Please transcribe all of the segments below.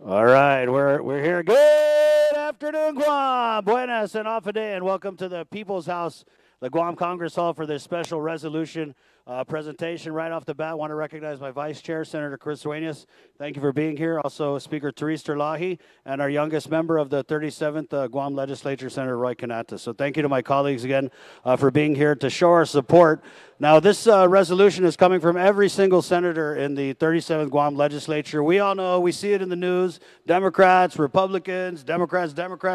All right, we're here. Good afternoon, Guam. Buenas and off a day, and welcome to the People's House, the Guam Congress Hall, for this special resolution presentation. Right off the bat, I want to recognize my Vice Chair, Senator Chris Duenas. Thank you for being here. Also, Speaker Therese Terlahi, and our youngest member of the 37th Guam Legislature, Senator Roy Kanata. So thank you to my colleagues again for being here to show our support. Now, this resolution is coming from every single senator in the 37th Guam Legislature. We all know, we see it in the news, Democrats, Republicans, Democrats,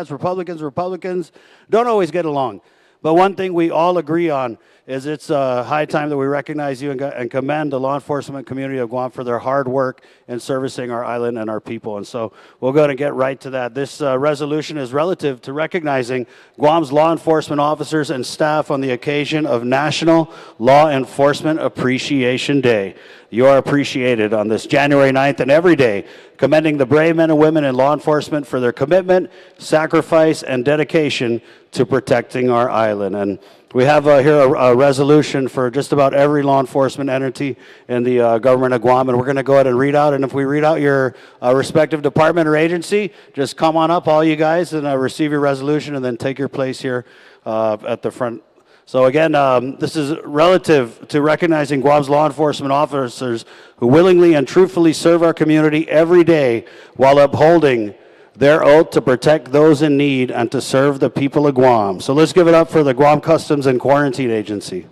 Republicans, Republicans don't always get along. But one thing we all agree on is it's high time that we recognize you and commend the law enforcement community of Guam for their hard work in servicing our island and our people. And so we'll go and get right to that. This resolution is relative to recognizing Guam's law enforcement officers and staff on the occasion of National Law Enforcement Appreciation Day. You are appreciated on this January 9th and every day, commending the brave men and women in law enforcement for their commitment, sacrifice, and dedication to protecting our island. And we have here a resolution for just about every law enforcement entity in the government of Guam, and we're going to go ahead and read out. And if we read out your respective department or agency, just come on up, all you guys, and receive your resolution, and then take your place here at the front. So again, this is relative to recognizing Guam's law enforcement officers who willingly and truthfully serve our community every day while upholding their oath to protect those in need and to serve the people of Guam. So let's give it up for the Guam Customs and Quarantine Agency.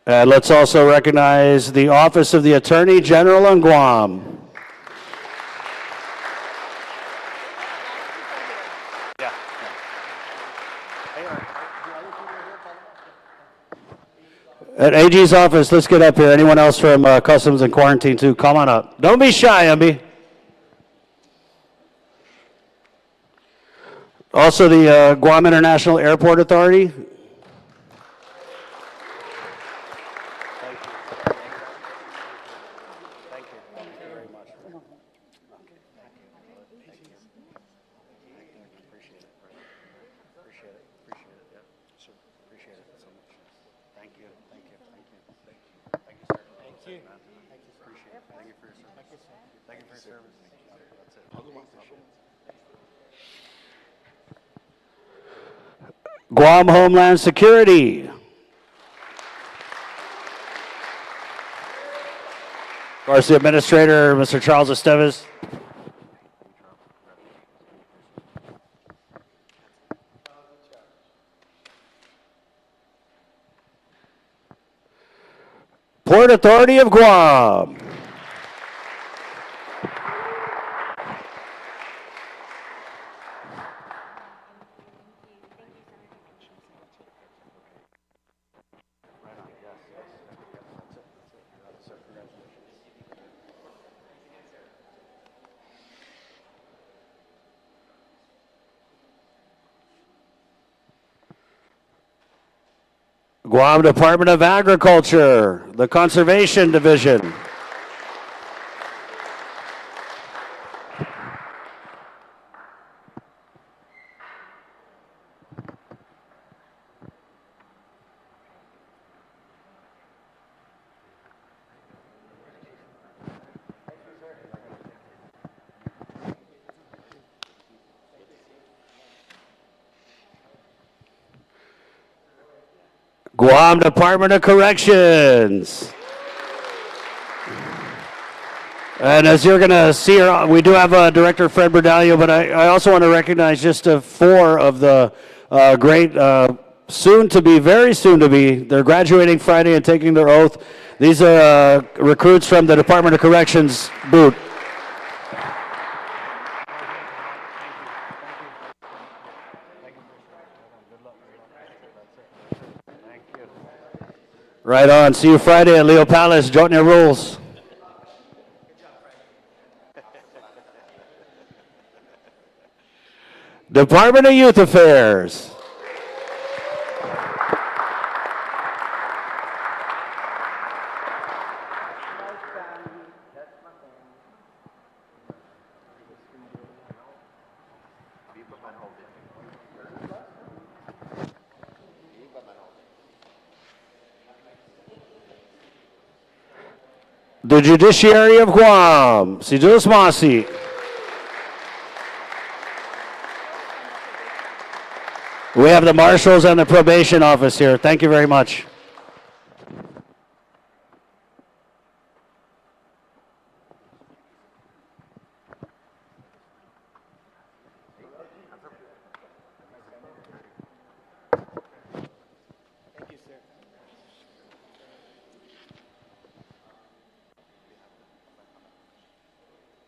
And let's also recognize the Office of the Attorney General on Guam. At AG's office, let's get up here. Anyone else from Customs and Quarantine too, come on up. Don't be shy, MB. Also the Guam International Airport Authority. Guam Homeland Security. Of course, the Administrator, Mr. Charles Esteves. Port Authority of Guam. Guam Department of Agriculture, the Conservation Division. Guam Department of Corrections. And as you're going to see here, we do have Director Fred Berdalio, but I also want to recognize just four of the great soon-to-be, very soon-to-be, they're graduating Friday and taking their oath. These are recruits from the Department of Corrections boot. Right on. See you Friday at Leo Palace. Jotnia rules. Department of Youth Affairs. The Judiciary of Guam, Sidus Masi. We have the marshals and the probation office here. Thank you very much.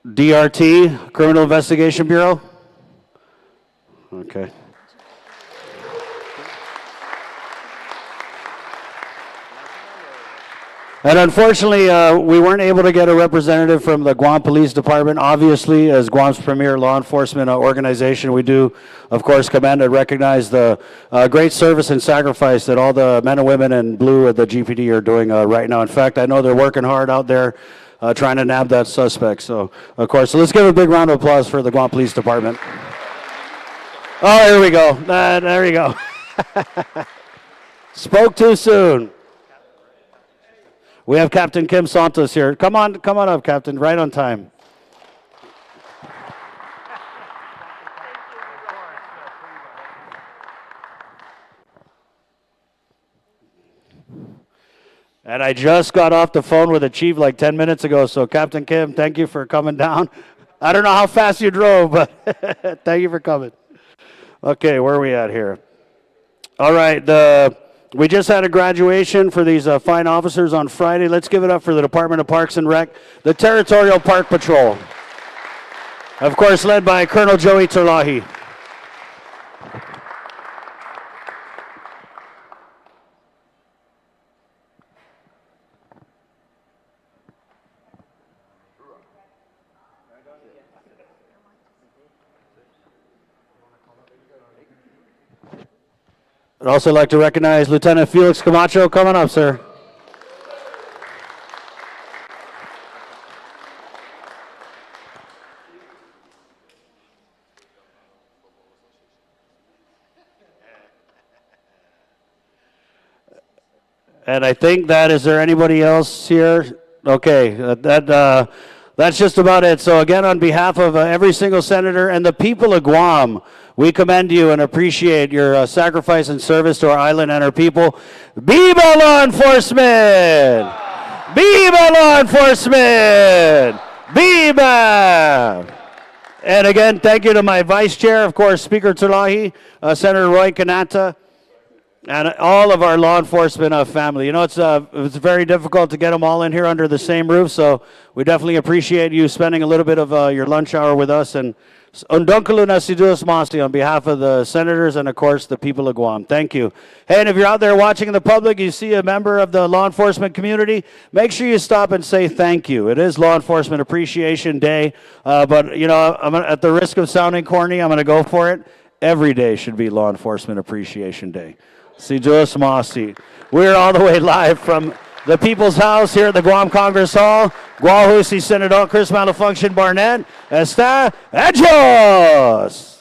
DRT, Criminal Investigation Bureau. Okay. And unfortunately, we weren't able to get a representative from the Guam Police Department. Obviously, as Guam's premier law enforcement organization, we do, of course, commend and recognize the great service and sacrifice that all the men and women in blue at the GPD are doing right now. In fact, I know they're working hard out there trying to nab that suspect. So, of course, so let's give a big round of applause for the Guam Police Department. Oh, here we go. There you go. Spoke too soon. We have Captain Kim Santos here. Come on up, Captain, right on time. And I just got off the phone with the chief like 10 minutes ago, so Captain Kim, thank you for coming down. I don't know how fast you drove, but thank you for coming. Okay, where are we at here? All right, we just had a graduation for these fine officers on Friday. Let's give it up for the Department of Parks and Rec, the Territorial Park Patrol. Of course, led by Colonel Joey Terlahi. I'd also like to recognize Lieutenant Felix Camacho. Coming up, sir. And I think is there anybody else here? Okay, that's just about it. So again, on behalf of every single senator and the people of Guam, we commend you and appreciate your sacrifice and service to our island and our people. Viva law enforcement! Viva law enforcement! Viva! And again, thank you to my vice chair, of course, Speaker Terlahi, Senator Roy Kanata, and all of our law enforcement family. You know, it's very difficult to get them all in here under the same roof, so we definitely appreciate you spending a little bit of your lunch hour with us. And Undunkalu Nasiduas Masti on behalf of the senators and, of course, the people of Guam. Thank you. Hey, and if you're out there watching in the public, you see a member of the law enforcement community, make sure you stop and say thank you. It is Law Enforcement Appreciation Day, but, you know, at the risk of sounding corny, I'm going to go for it. Every day should be Law Enforcement Appreciation Day. Sidus Masi. We're all the way live from the People's House here at the Guam Congress Hall. Guahusi Senador Chris Malafunction Barnett. Está hechos!